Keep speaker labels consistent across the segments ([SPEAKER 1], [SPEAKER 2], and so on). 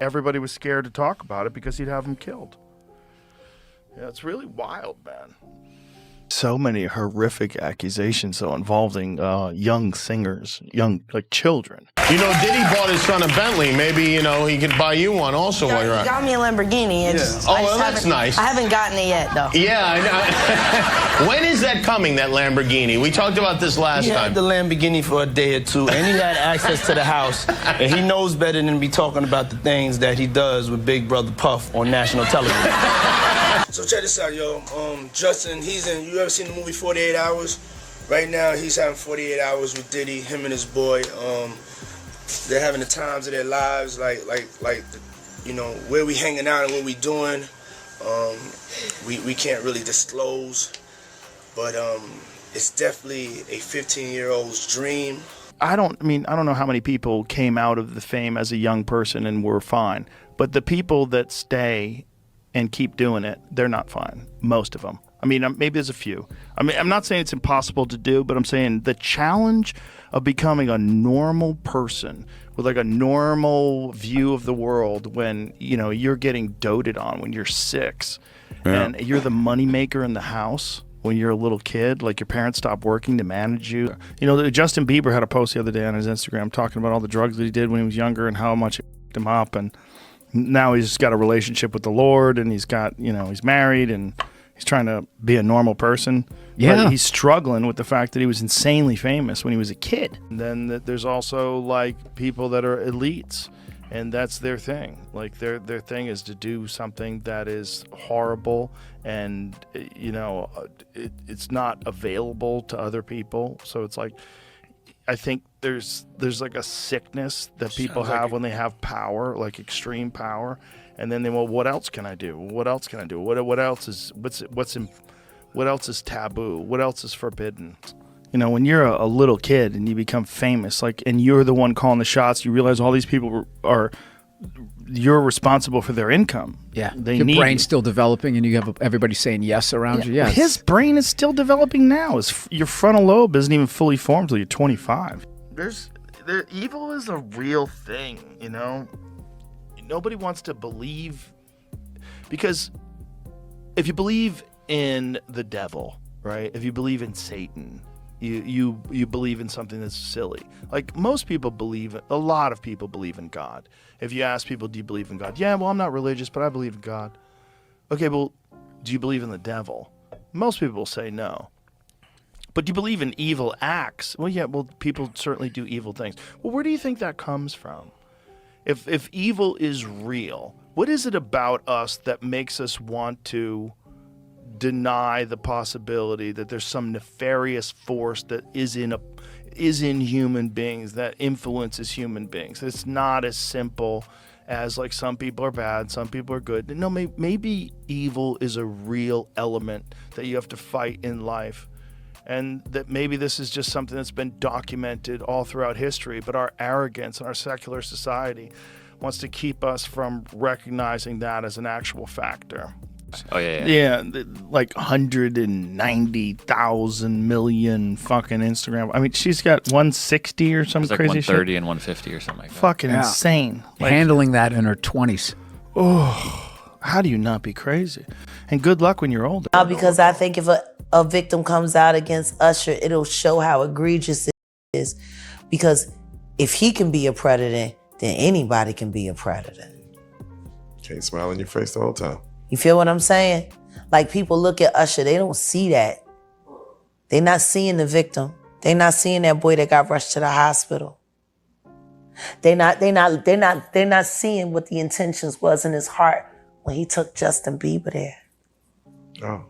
[SPEAKER 1] Everybody was scared to talk about it because he'd have him killed. Yeah, it's really wild, man. So many horrific accusations, though, involving young singers, like children.
[SPEAKER 2] You know, Diddy bought his son a Bentley. Maybe, you know, he could buy you one also while you're
[SPEAKER 3] He
[SPEAKER 2] out.
[SPEAKER 3] got me a Lamborghini.
[SPEAKER 2] Oh, well, that's nice.
[SPEAKER 3] I haven't gotten it yet, though.
[SPEAKER 2] Yeah, I know. When is that coming, that Lamborghini? We talked about this last
[SPEAKER 4] He
[SPEAKER 2] time.
[SPEAKER 4] had the Lamborghini for a day or two, and he had access to the house, and he knows better than to be talking about the things that he does with Big Brother Puff on national television.
[SPEAKER 5] So check this out, yo. Justin, you ever seen the movie 48 Hours? Right now, he's having 48 hours with Diddy, him and his boy. They're having the times of their lives, like, you know, where we hanging out and what we doing. We can't really disclose, but it's definitely a 15-year-old's dream.
[SPEAKER 1] I don't know how many people came out of the fame as a young person and were fine, but the people that stay and keep doing it, they're not fine. Most of them. I mean, maybe there's a few. I mean, I'm not saying it's impossible to do, but I'm saying the challenge of becoming a normal person with like a normal view of the world when, you know, you're getting doted on when you're 6 and you're the moneymaker in the house when you're a little kid, like your parents stop working to manage you. You know, Justin Bieber had a post the other day on his Instagram talking about all the drugs that he did when he was younger and how much it f***ed him up, and now he's got a relationship with the Lord, and he's got, you know, he's married, and he's trying to be a normal person.
[SPEAKER 6] Yeah.
[SPEAKER 1] But he's struggling with the fact that he was insanely famous when he was a kid. And then there's also like people that are elites, and that's their thing. Like their thing is to do something that is horrible, and you know, it's not available to other people. So it's like, I think there's like a sickness that people have when they have power, like extreme power, and then well, what else can I do? What else can I do? What else is what else is taboo? What else is forbidden? You know, when you're a little kid and you become famous, like, and you're the one calling the shots, you realize all these people you're responsible for their income.
[SPEAKER 6] Yeah,
[SPEAKER 1] your
[SPEAKER 6] brain's still developing, and you have everybody saying yes around you. Yeah,
[SPEAKER 1] his brain is still developing now. Your frontal lobe isn't even fully formed until you're 25. Evil is a real thing, you know. Nobody wants to believe, because if you believe in the devil, right? If you believe in Satan, you believe in something that's silly. Like most people a lot of people believe in God. If you ask people, do you believe in God? Yeah, well, I'm not religious, but I believe in God. Okay, well, do you believe in the devil? Most people will say no. But do you believe in evil acts? Well, yeah, well, people certainly do evil things. Well, where do you think that comes from? If evil is real, what is it about us that makes us want to deny the possibility that there's some nefarious force that is in human beings, that influences human beings? It's not as simple as like some people are bad, some people are good. No, maybe evil is a real element that you have to fight in life, and that maybe this is just something that's been documented all throughout history, but our arrogance and our secular society wants to keep us from recognizing that as an actual factor.
[SPEAKER 7] Oh, yeah.
[SPEAKER 1] Yeah, like 190,000 million fucking Instagram. I mean, she's got 160 or some
[SPEAKER 7] It's like
[SPEAKER 1] crazy shit.
[SPEAKER 7] 130 and 150 or something like that.
[SPEAKER 1] Fucking insane. Like,
[SPEAKER 6] handling that in her 20s.
[SPEAKER 1] oh, how do you not be crazy? And good luck when you're older.
[SPEAKER 3] Because I think if a victim comes out against Usher, it'll show how egregious it is. Because if he can be a predator, then anybody can be a predator.
[SPEAKER 8] Can't smile in your face the whole time.
[SPEAKER 3] You feel what I'm saying? Like, people look at Usher, they don't see that. They're not seeing the victim. They're not seeing that boy that got rushed to the hospital. They're not seeing what the intentions was in his heart when he took Justin Bieber there.
[SPEAKER 8] Oh.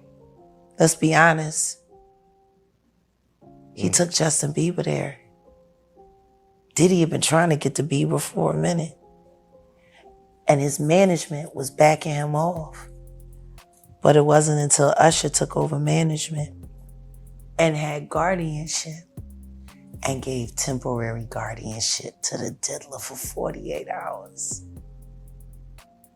[SPEAKER 3] Let's be honest. He took Justin Bieber there. Diddy had been trying to get to Bieber for a minute. And his management was backing him off. But it wasn't until Usher took over management and had guardianship and gave temporary guardianship to the diddler for 48 hours.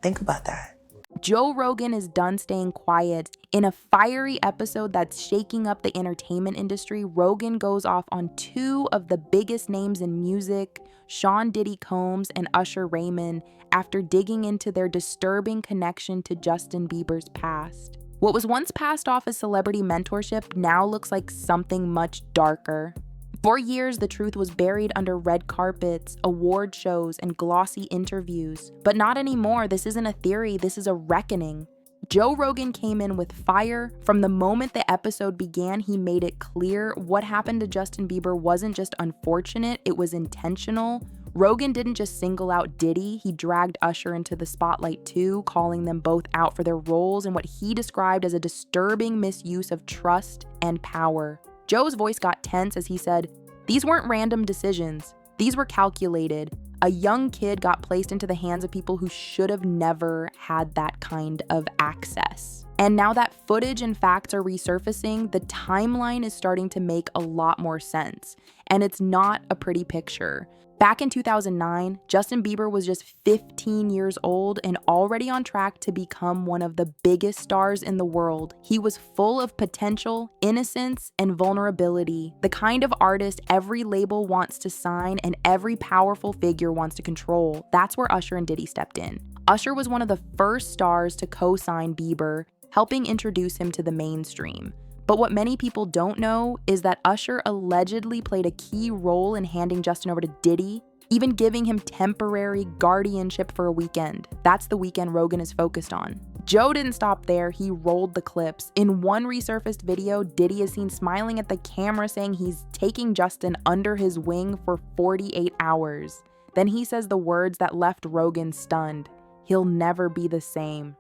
[SPEAKER 3] Think about that.
[SPEAKER 9] Joe Rogan is done staying quiet. In a fiery episode that's shaking up the entertainment industry, Rogan goes off on two of the biggest names in music, Sean Diddy Combs and Usher Raymond, after digging into their disturbing connection to Justin Bieber's past. What was once passed off as celebrity mentorship now looks like something much darker. For years, the truth was buried under red carpets, award shows, and glossy interviews. But not anymore. This isn't a theory, this is a reckoning. Joe Rogan came in with fire. From the moment the episode began, he made it clear what happened to Justin Bieber wasn't just unfortunate, it was intentional. Rogan didn't just single out Diddy, he dragged Usher into the spotlight too, calling them both out for their roles in what he described as a disturbing misuse of trust and power. Joe's voice got tense as he said, "These weren't random decisions. These were calculated. A young kid got placed into the hands of people who should have never had that kind of access." And now that footage and facts are resurfacing, the timeline is starting to make a lot more sense. And it's not a pretty picture. Back in 2009, Justin Bieber was just 15 years old and already on track to become one of the biggest stars in the world. He was full of potential, innocence, and vulnerability, the kind of artist every label wants to sign and every powerful figure wants to control. That's where Usher and Diddy stepped in. Usher was one of the first stars to co-sign Bieber, helping introduce him to the mainstream. But what many people don't know is that Usher allegedly played a key role in handing Justin over to Diddy, even giving him temporary guardianship for a weekend. That's the weekend Rogan is focused on. Joe didn't stop there, he rolled the clips. In one resurfaced video, Diddy is seen smiling at the camera saying he's taking Justin under his wing for 48 hours. Then he says the words that left Rogan stunned. "He'll never be the same."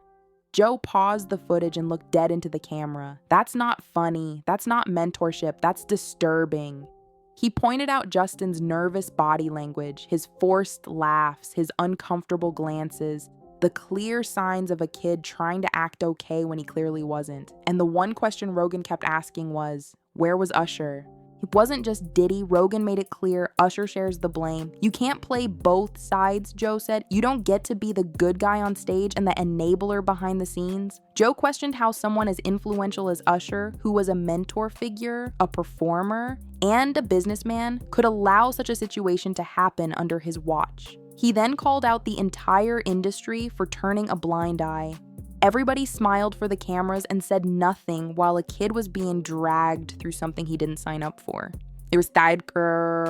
[SPEAKER 9] Joe paused the footage and looked dead into the camera. That's not funny. That's not mentorship. That's disturbing. He pointed out Justin's nervous body language, his forced laughs, his uncomfortable glances, the clear signs of a kid trying to act okay when he clearly wasn't. And the one question Rogan kept asking was, where was Usher? It wasn't just Diddy. Rogan made it clear Usher shares the blame. You can't play both sides, Joe said. You don't get to be the good guy on stage and the enabler behind the scenes. Joe questioned how someone as influential as Usher, who was a mentor figure, a performer, and a businessman, could allow such a situation to happen under his watch. He then called out the entire industry for turning a blind eye. Everybody smiled for the cameras and said nothing while a kid was being dragged through something he didn't sign up for. It was After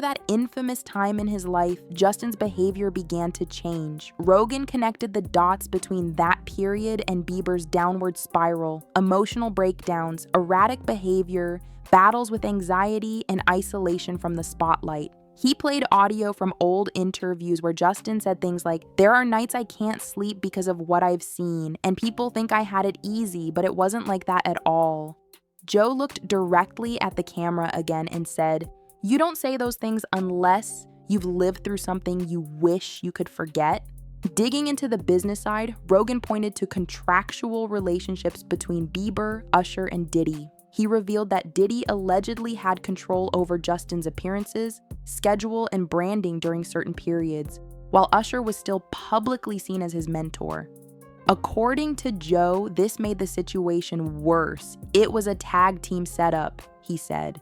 [SPEAKER 9] that infamous time in his life, Justin's behavior began to change. Rogan connected the dots between that period and Bieber's downward spiral, emotional breakdowns, erratic behavior, battles with anxiety, and isolation from the spotlight. He played audio from old interviews where Justin said things like, "There are nights I can't sleep because of what I've seen, and people think I had it easy, but it wasn't like that at all." Joe looked directly at the camera again and said, "You don't say those things unless you've lived through something you wish you could forget." Digging into the business side, Rogan pointed to contractual relationships between Bieber, Usher, and Diddy. He revealed that Diddy allegedly had control over Justin's appearances, schedule, and branding during certain periods, while Usher was still publicly seen as his mentor. According to Joe, this made the situation worse. It was a tag team setup, he said.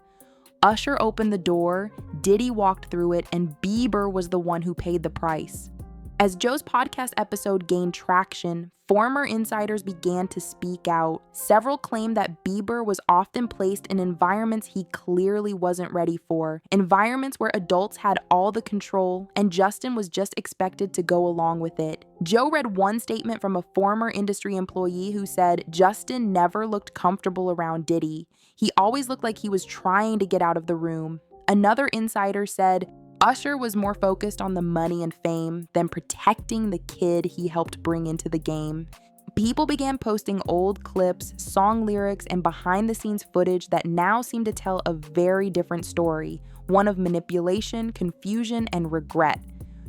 [SPEAKER 9] Usher opened the door, Diddy walked through it, and Bieber was the one who paid the price. As Joe's podcast episode gained traction, former insiders began to speak out. Several claimed that Bieber was often placed in environments he clearly wasn't ready for, environments where adults had all the control, and Justin was just expected to go along with it. Joe read one statement from a former industry employee who said Justin never looked comfortable around Diddy. He always looked like he was trying to get out of the room. Another insider said, Usher was more focused on the money and fame than protecting the kid he helped bring into the game. People began posting old clips, song lyrics, and behind-the-scenes footage that now seemed to tell a very different story, one of manipulation, confusion, and regret.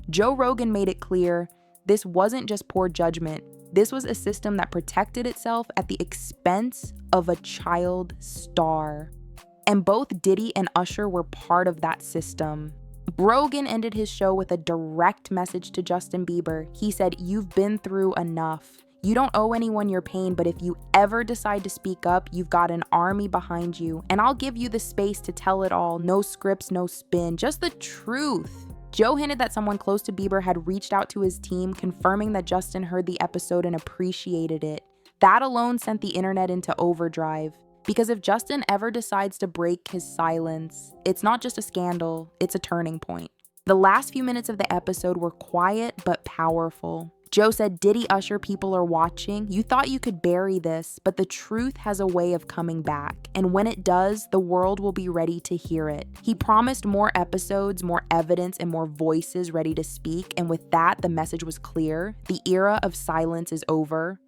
[SPEAKER 9] Joe Rogan made it clear this wasn't just poor judgment. This was a system that protected itself at the expense of a child star. And both Diddy and Usher were part of that system. Rogan ended his show with a direct message to Justin Bieber. He said, "You've been through enough. You don't owe anyone your pain, but if you ever decide to speak up, you've got an army behind you, and I'll give you the space to tell it all. No scripts, no spin, just the truth." Joe hinted that someone close to Bieber had reached out to his team, confirming that Justin heard the episode and appreciated it. That alone sent the internet into overdrive. Because if Justin ever decides to break his silence, it's not just a scandal, it's a turning point. The last few minutes of the episode were quiet but powerful. Joe said, "Diddy Usher, people are watching. You thought you could bury this, but the truth has a way of coming back. And when it does, the world will be ready to hear it." He promised more episodes, more evidence, and more voices ready to speak. And with that, the message was clear. The era of silence is over.